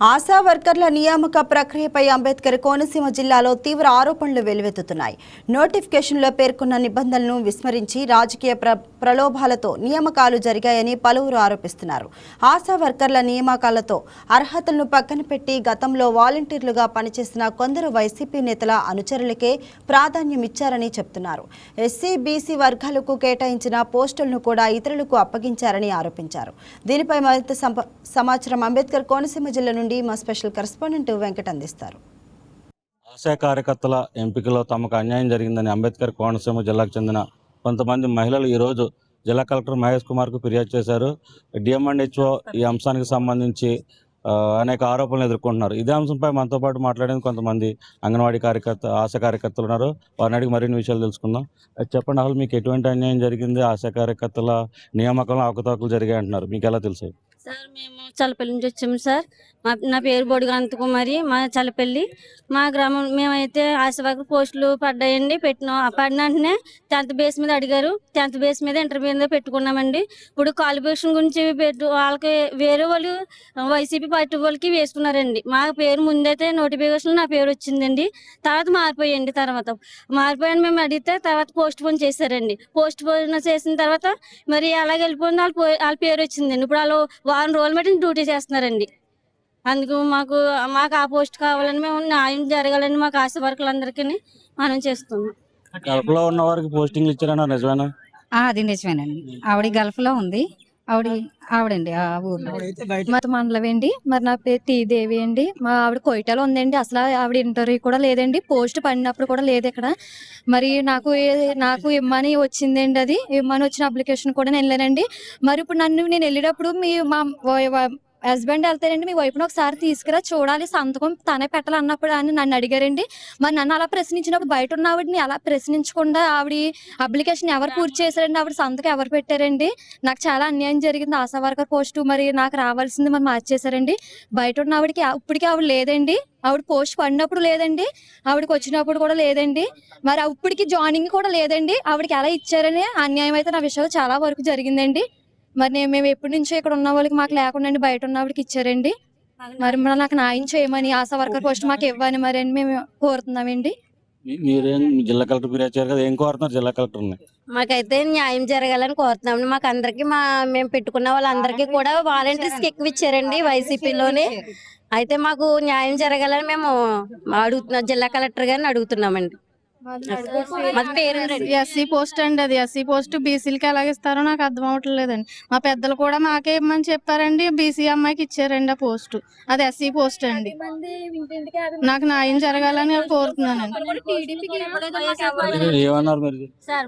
ఆశా వర్కర్ల నియామక ప్రక్రియపై అంబేద్కర్ కోనసీమ జిల్లాలో తీవ్ర ఆరోపణలు వెల్లువెత్తుతున్నాయి. నోటిఫికేషన్లో పేర్కొన్న నిబంధనలను విస్మరించి రాజకీయ ప్రలోభాలతో నియామకాలు జరిగాయని పలువురు ఆరోపిస్తున్నారు. ఆశా వర్కర్ల నియామకాలతో అర్హతలను పక్కన పెట్టి గతంలో వాలంటీర్లుగా పనిచేసిన కొందరు వైసీపీ నేతల అనుచరులకే ప్రాధాన్యం ఇచ్చారని చెబుతున్నారు. ఎస్సీ, బీసీ వర్గాలకు కేటాయించిన పోస్టులను కూడా ఇతరులకు అప్పగించారని ఆరోపించారు. దీనిపై మరింత సమాచారం అంబేద్కర్ కోనసీమ జిల్లా నుండి మా స్పెషల్ కరెస్పాండెంట్ వెంకట్ అందిస్తారు. ఆశా కార్యకర్తల ఎంపికలో తమకు అన్యాయం జరిగిందని అంబేద్కర్ కోనసీమ జిల్లాకు చెందిన కొంతమంది మహిళలు ఈరోజు జిల్లా కలెక్టర్ మహేష్ కుమార్కు ఫిర్యాదు చేశారు. డిఎంఎండ్హెచ్ఓ ఈ అంశానికి సంబంధించి అనేక ఆరోపణలు ఎదుర్కొంటున్నారు. ఇదే అంశంపై మనతో పాటు మాట్లాడేందుకు కొంతమంది అంగన్వాడీ ఆశా కార్యకర్తలు ఉన్నారు. వారిని అడిగి మరిన్ని విషయాలు తెలుసుకుందాం. చెప్పండి, అసలు మీకు ఎటువంటి అన్యాయం జరిగింది? ఆశా కార్యకర్తల నియామకంలో అవకతవకలు జరిగాయి అంటున్నారు, మీకు ఎలా తెలుసు? సార్, మేము చల్లపల్లి నుంచి వచ్చాము సార్. నా పేరు బొడిగంత కుమారి, మా చల్లపల్లి. మా గ్రామం మేమైతే ఆశా వర్కర్ పోస్టులు పడ్డాయండి. పడిన వెంటనే 10th బేస్ మీద అడిగారు. 10th బేస్ మీద ఇంటర్వ్యూ మీద పెట్టుకున్నామండి. ఇప్పుడు క్వాలిఫికేషన్ గురించి వాళ్ళకి వేరే వాళ్ళు వైసీపీ పార్టీ వాళ్ళకి వేసుకున్నారండి. మా పేరు ముందైతే నోటిఫికేషన్ నా పేరు వచ్చిందండి. తర్వాత మారిపోయాను మేము అడిగితే తర్వాత పోస్ట్ పోన్ చేశారండి. పోస్ట్ పోన్ చేసిన తర్వాత మరి అలాగే వెళ్ళిపోయింది. వాళ్ళ పేరు వచ్చిందండి. ఇప్పుడు వాళ్ళు వారం రోజులు బట్టి డ్యూటీ చేస్తున్నారండి. అందుకు మాకు ఆ పోస్ట్ కావాలని మేము న్యాయం జరగాలని మాకు ఆశా వర్కర్లందరికీ మనం చేస్తున్నాం. గల్ఫ్లో ఉన్న వారికి పోస్టింగ్లు ఇచ్చారన్న నిజమేనా? అది నిజమేనండి. ఆవిడ గల్ఫ్ లో ఉంది. ఆవిడండి ఆ ఊర్లో మొత్తం మండలం అండి. మరి నా పేరు టీ దేవి అండి. మా ఆవిడ కోయిటాలో ఉందండి. అసలు ఆవిడ ఇంటర్వ్యూ కూడా లేదండి. పోస్ట్ పడినప్పుడు కూడా లేదు ఇక్కడ. మరి నాకు ఇమ్మని వచ్చిందండి. అది ఇమ్మని వచ్చిన అప్లికేషన్ కూడా నేను వెళ్ళానండి. మరి ఇప్పుడు నేను వెళ్ళేటప్పుడు మా హస్బెండ్ వెళ్తారండి, మీ వైపున ఒకసారి తీసుకురా చూడాలి, సంతకం తనే పెట్టాలన్నప్పుడు అని నన్ను అడిగారండి. మరి నన్ను అలా ప్రశ్నించినప్పుడు బయట ఉన్న ఆవిడని అలా ప్రశ్నించకుండా ఆవిడ అప్లికేషన్ ఎవరు పూర్తి చేశారండి, ఆవిడ సంతకం ఎవరు పెట్టారండి? నాకు చాలా అన్యాయం జరిగింది. ఆశా వర్కర్ పోస్టు మరి నాకు రావాల్సింది మరి మార్చేశారండి. బయట ఉన్న ఆవిడకి ఇప్పటికీ ఆవిడ లేదండి. ఆవిడ పోస్ట్ పడినప్పుడు లేదండి, ఆవిడకి వచ్చినప్పుడు కూడా లేదండి. మరి ఇప్పటికి జాయినింగ్ కూడా లేదండి. ఆవిడకి ఎలా ఇచ్చారని అన్యాయం అయితే నా విషయంలో చాలా వరకు జరిగిందండి. మరి మేము ఎప్పటి నుంచో ఇక్కడ ఉన్న వాళ్ళకి మాకు లేకుండా బయట ఉన్న వాళ్ళకి ఇచ్చారండి. మరి నాకు న్యాయం చేయమని, ఆశా వర్కర్ పోస్ట్ మాకు ఇవ్వని మరి అని మేము కోరుతున్నామండి. మీరేం జిల్లా కలెక్టర్ ఫిర్యాదు చేశారు కదా, ఏం కోరుతున్నారు జిల్లా కలెక్టర్ని? మాకైతే న్యాయం జరగాలని కోరుతున్నాం. మాకు అందరికి మేము పెట్టుకున్న వాళ్ళందరికీ కూడా వాలంటీర్స్ కి ఎక్కువ ఇచ్చారండి వైసీపీలోనే. అయితే మాకు న్యాయం జరగాలని మేము అడుగుతున్నాం, జిల్లా కలెక్టర్ గారిని అడుగుతున్నామండి. ఎస్సీ పోస్ట్ అండి. అది ఎస్సీ పోస్ట్ బీసీలకి ఎలాగిస్తారో నాకు అర్థం అవట్లేదండి. మా పెద్దలు కూడా మాకే ఇవ్వమని చెప్పారండి. బీసీ అమ్మాయికి ఇచ్చారండి ఆ పోస్ట్. అది ఎస్సీ పోస్ట్ అండి. నాకు న్యాయం జరగాలని కోరుతున్నానండి.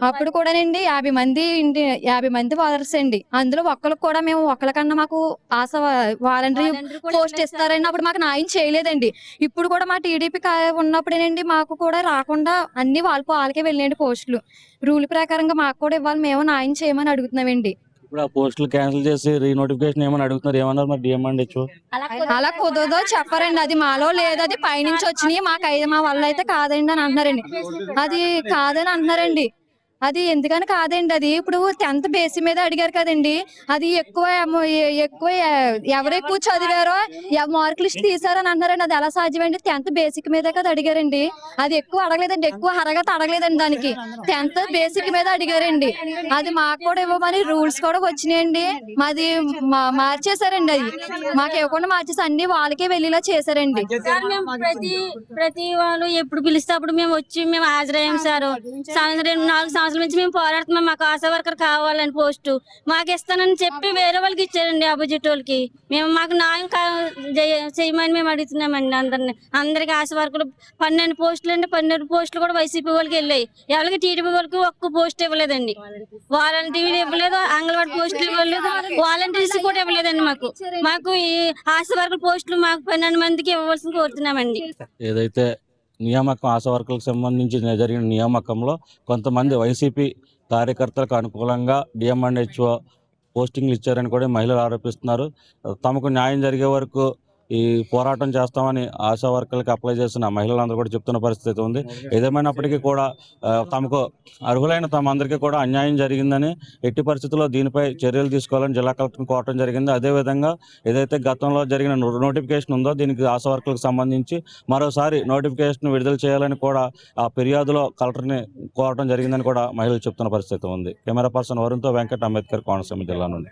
అప్పుడు కూడానండి 50 మంది వారర్స్ అండి. అందులో ఒక్కరికి కూడా మేము ఒక్కరికన్నా మాకు ఆశా వాలంటరీ పోస్ట్ ఇస్తారండి. అప్పుడు మాకు న్యాయం చేయలేదండి. ఇప్పుడు కూడా మా టీడీపీ ఉన్నప్పుడేనండి మాకు కూడా రాకుండా అన్ని వాళ్ళకే వెళ్ళండి పోస్టులు. రూల్ ప్రకారంగా మాకు కూడా ఇవ్వాలి, మేము న్యాయం చేయమని అడుగుతున్నామండి. ఇప్పుడు ఆ పోస్టులు క్యాన్సిల్ చేసి రీనోటిఫికేషన్ ఏమని అడుగుతున్నారు, ఏమన్నారు మరి డిఎంఎండ్హెచ్ఓ? అలా కుదరదో చెప్పారండి. అది మాలో లేదు, అది పైనుంచి వచ్చినాయి, మా వల్ల అయితే కాదండి అని అంటున్నారండి. అది కాదని అంటున్నారండి. అది ఎందుకని కాదండి, అది ఇప్పుడు 10th బేసి మీద అడిగారు కదండి. అది ఎక్కువ ఎవరు ఎక్కువ చదివారో మార్క్ లిస్ట్ తీసారని అన్నారండి. అది ఎలా సాధ్యమండి? 10th బేసిక్ మీద కదా అడిగారండి. అది ఎక్కువ అడగలేదండి, ఎక్కువ అర్హత అడగలేదండి. దానికి 10th బేసిక్ మీద అడిగారండి. అది మాకు కూడా ఇవ్వమని రూల్స్ కూడా వచ్చినాయండి. మాది మార్చేశారండి. అది మాకు ఇవ్వకుండా మార్చేసి అన్ని వాళ్ళకే వెళ్ళేలా చేశారండి. ప్రతి వాళ్ళు ఎప్పుడు పిలిస్తే అప్పుడు మేము హాజరయ్యాం సార్. 4 సంవత్సరాల నుంచి మేము పోరాడుతున్నాం. మాకు ఆశా వర్కర్ కావాలని పోస్టు మాకు ఇస్తానని చెప్పి వేరే వాళ్ళకి ఇచ్చారండి, ఆపోజిట్ వాళ్ళకి. మాకు న్యాయం చేయమని మేము అడుగుతున్నామండి. అందరికి ఆశా వర్కర్లు 12 పోస్టులు అండి. 12 పోస్టులు కూడా వైసీపీ వాళ్ళకి వెళ్ళాయి. ఎవరికి టీడీపీ వాళ్ళకి ఒక్క పోస్ట్ ఇవ్వలేదండి. వాలంటీర్లు ఇవ్వలేదు, అంగన్వాడీ పోస్టులు ఇవ్వలేదు, వాలంటీర్స్ కూడా ఇవ్వలేదండి. మాకు ఈ ఆశా వర్కర్ పోస్టులు మాకు 12 మందికి ఇవ్వవలసిన కోరుతున్నామండి. ఏదైతే నియామకం ఆశా వర్కర్లకు సంబంధించి జరిగిన నియామకంలో కొంతమంది వైసీపీ కార్యకర్తలకు అనుకూలంగా డిఎంఎండ్హెచ్ఓ పోస్టింగ్లు ఇచ్చారని కూడా మహిళలు ఆరోపిస్తున్నారు. తమకు న్యాయం జరిగే వరకు ఈ పోరాటం చేస్తామని ఆశా వర్కర్లకి అప్లై చేసిన మహిళలందరూ కూడా చెప్తున్న పరిస్థితి ఉంది. ఏదేమైనప్పటికీ కూడా తమకు అర్హులైన తమందరికీ కూడా అన్యాయం జరిగిందని, ఎట్టి పరిస్థితుల్లో దీనిపై చర్యలు తీసుకోవాలని జిల్లా కలెక్టర్ని కోరటం జరిగింది. అదేవిధంగా ఏదైతే గతంలో జరిగిన నోటిఫికేషన్ ఉందో దీనికి ఆశా వర్కర్లకు సంబంధించి మరోసారి నోటిఫికేషన్ విడుదల చేయాలని కూడా ఆ ఫిర్యాదులో కలెక్టర్ని కోరటం జరిగిందని కూడా మహిళలు చెప్తున్న పరిస్థితి ఉంది. కెమెరా పర్సన్ వరుణ్తో వెంకట్, అంబేద్కర్, కోనసీమ జిల్లా నుండి.